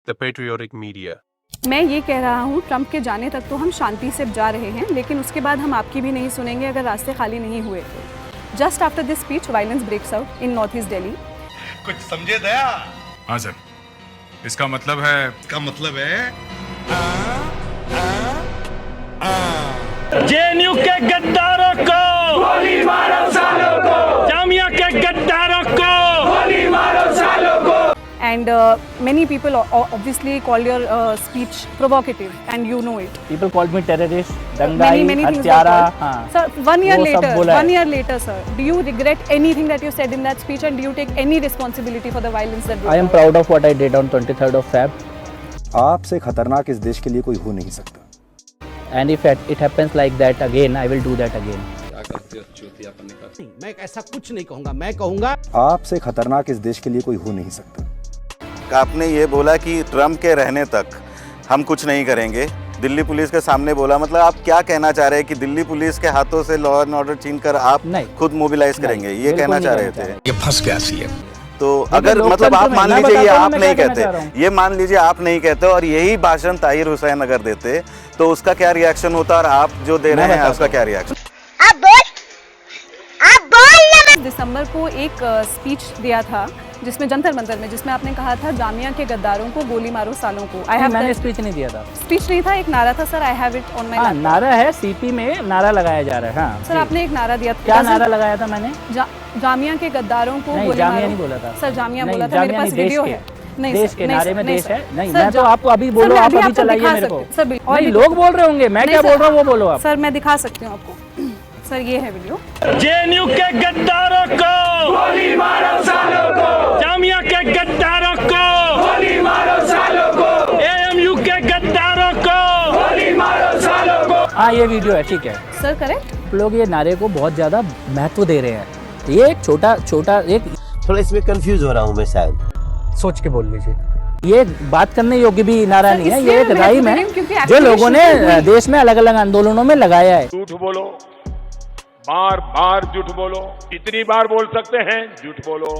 the patriotic media. मैं ये कह रहा हूँ, ट्रंप के जाने तक तो हम शांति से जा रहे हैं, लेकिन उसके बाद हम आपकी भी नहीं सुनेंगे अगर रास्ते खाली नहीं हुए तो। Just after this speech violence breaks out in North East Delhi. कुछ समझे दया? हाँ सर, इसका मतलब है जेएनयू के गद्दारों को गोली मारो सालों को, जामिया के गद्दारों को गोली मारो सालों को। And many people obviously call your speech provocative, and you know it. People called me terrorist, dangai, many things were हत्यारा, called. हाँ. Sir, 1 year वो सब later, बोला है. 1 year later, sir, do you regret anything that you said in that speech, and do you take any responsibility for the violence that broke I am out? proud of what I did on 23rd of Feb. आपसे खतरनाक इस देश के लिए कोई हो नहीं सकता। And if it happens like that again, I will do that again. मैं ऐसा कुछ नहीं कहूँगा, मैं कहूँगा आपसे खतरनाक इस देश के लिए कोई हो नहीं सकता। आपने ये बोला कि ट्रम्प के रहने तक हम कुछ नहीं करेंगे, दिल्ली पुलिस के सामने बोला, मतलब आप क्या कहना चाह रहे हैं कि दिल्ली पुलिस के हाथों से लॉ एंड ऑर्डर छीनकर आप खुद मोबिलाइज करेंगे, ये कहना चाह रहे थे? ये फंस गया सीएम। तो अगर मतलब आप मान लीजिए ये आप नहीं कहते, ये मान लीजिए आप नहीं कहते और यही भाषण ताहिर हुसैन अगर देते तो उसका क्या रिएक्शन होता और आप जो दे रहे हैं उसका क्या रिएक्शन? दिसंबर को एक स्पीच दिया था जिसमें जंतर मंतर में, जिसमें आपने कहा था जामिया के गद्दारों को गोली मारो सालों को। मैंने स्पीच नहीं दिया था। स्पीच नहीं था, एक नारा था sir. I have it on my laptop. नारा है, सीपी में नारा लगाया जा रहा है। हाँ सर, आपने एक नारा दिया था। क्या नारा लगाया था मैंने? जामिया के गद्दारों को गोली जामिया मारो। नहीं बोला था सर, जामिया बोला था, मेरे पास वीडियो है। नहीं, देश के नारे में देश है। नहीं, सर, मैं तो आपको अभी बोलो, आप अभी चलाइए मेरे को। और लोग बोल रहे होंगे, मैं क्या बोल रहा हूँ वो बोलो आप। सर, मैं दिखा सकती हूँ आपको। सर, ये है वीडियो। जेएनयू के गद्दारों को गोली मारो सालों को, जामिया के गद्दारों को गोली मारो सालों को, एएमयू के गद्दारों को गोली मारो सालों को। हाँ, ये वीडियो है, ठीक है सर, करेक्ट। लोग ये नारे को बहुत ज्यादा महत्व दे रहे हैं। ये एक छोटा एक थोड़ा इसमें कंफ्यूज हो रहा हूँ मैं, शायद सोच के बोल लीजिए। ये बात करने योग्य भी नारा नहीं है, ये एक राइम है जो लोगों ने देश में अलग अलग आंदोलनों में लगाया है। झूठ बोलो, बार बार झूठ बोलो, इतनी बार बोल सकते हैं झूठ बोलो,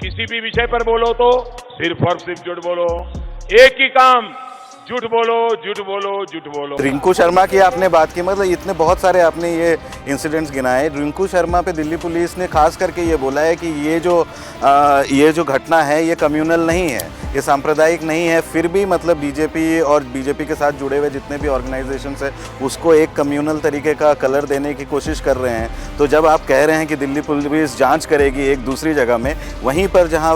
किसी भी विषय पर बोलो तो सिर्फ और सिर्फ झूठ बोलो, एक ही काम, झूठ बोलो झूठ बोलो झूठ बोलो। रिंकू शर्मा की आपने बात की, मतलब इतने बहुत सारे आपने ये इंसिडेंट्स गिनाए। रिंकू शर्मा पे दिल्ली पुलिस ने खास करके ये बोला है कि ये जो घटना है ये कम्युनल नहीं है, ये सांप्रदायिक नहीं है, फिर भी मतलब बीजेपी और बीजेपी के साथ जुड़े हुए जितने भी ऑर्गेनाइजेशंस हैं उसको एक कम्युनल तरीके का कलर देने की कोशिश कर रहे हैं। तो जब आप कह रहे हैं कि दिल्ली पुलिस जांच करेगी एक दूसरी जगह में, वहीं पर जहां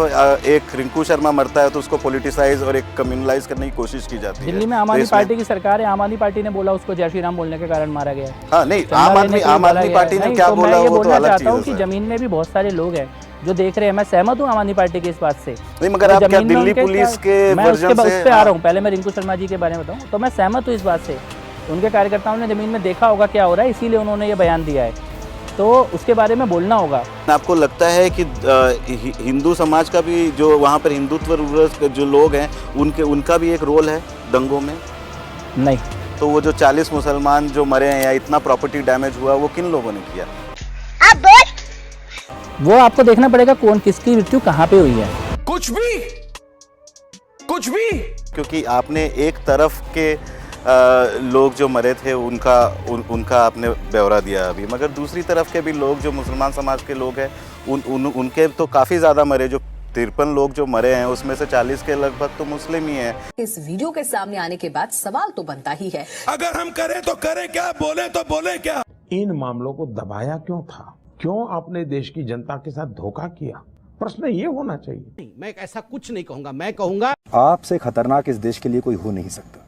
एक रिंकू शर्मा मरता है तो उसको पॉलिटिसाइज और एक कम्युनलाइज करने की कोशिश की जाती है। दिल्ली में आम आदमी पार्टी की सरकार है, आम आदमी पार्टी ने बोला उसको जय श्री राम बोलने के कारण मारा गया। हाँ, नहीं, आम आदमी पार्टी ने क्या बोला वो तो अलग चीज है। कि जमीन में भी बहुत सारे लोग हैं जो देख रहे हैं। मैं सहमत हूँ आम आदमी पार्टी की इस बात से। नहीं, मगर आप क्या दिल्ली पुलिस के वर्जन से उस पे आ रहा हूँ। पहले मैं रिंकू शर्मा जी के बारे में बताऊँ तो मैं सहमत हूँ इस बात से। उनके कार्यकर्ताओं ने जमीन में देखा होगा क्या हो रहा है, इसीलिए उन्होंने ये बयान दिया है, तो उसके बारे में बोलना होगा। आपको लगता है कि हिंदू समाज का भी जो वहाँ पर हिंदुत्व जो लोग हैं उनका भी एक रोल है दंगों में? नहीं। तो वो जो 40 मुसलमान जो मरे हैं या इतना प्रॉपर्टी डैमेज हुआ वो किन लोगों ने किया? वो आपको देखना पड़ेगा कौन किसकी मृत्यु कहाँ पे हुई है। कुछ भी क्योंकि आपने एक तरफ के लोग जो मरे थे उनका आपने ब्यौरा दिया अभी, मगर दूसरी तरफ के भी लोग जो मुसलमान समाज के लोग हैं उनके तो काफ़ी ज़्यादा मरे। जो 53 लोग जो मरे हैं उसमें से 40 के लगभग तो मुस्लिम ही हैं। इस वीडियो के सामने आने के बाद सवाल तो बनता ही है, अगर हम करें तो करें क्या, बोले तो बोले क्या? इन मामलों को दबाया क्यों था? क्यों आपने देश की जनता के साथ धोखा किया? प्रश्न ये होना चाहिए। मैं ऐसा कुछ नहीं कहूँगा, मैं कहूँगा आपसे खतरनाक इस देश के लिए कोई हो नहीं सकता।